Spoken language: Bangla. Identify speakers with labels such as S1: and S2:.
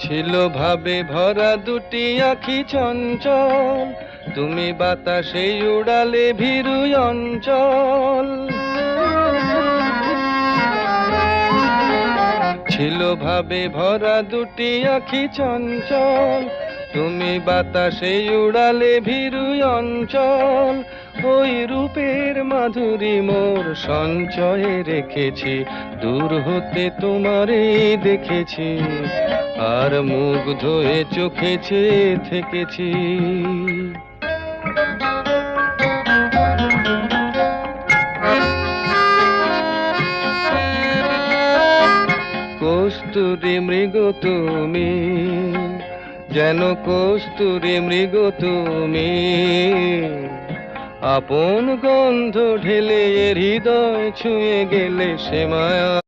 S1: ছিল ভাবে ভরা দুটি আঁখি চঞ্চল, তুমি বাতাসে উড়ালে ভীরু অঞ্চল। ছিল ভাবে ভরা দুটি আঁখি চঞ্চল, তুমি বাতাসে উড়ালে ভীরু অঞ্চল। ওই রূপের মাধুরী মোর সঞ্চয়ে রেখেছি, দূর হতে তোমারে দেখেছি, আর মুগ্ধ হয়ে চোখে চেয়ে থেকেছি। কস্তুরী মৃগ তুমি, যেন কস্তুরী মৃগ তুমি, আপন গন্ধ ঢেলে হৃদয় ছুঁয়ে গেলে সে মায়া।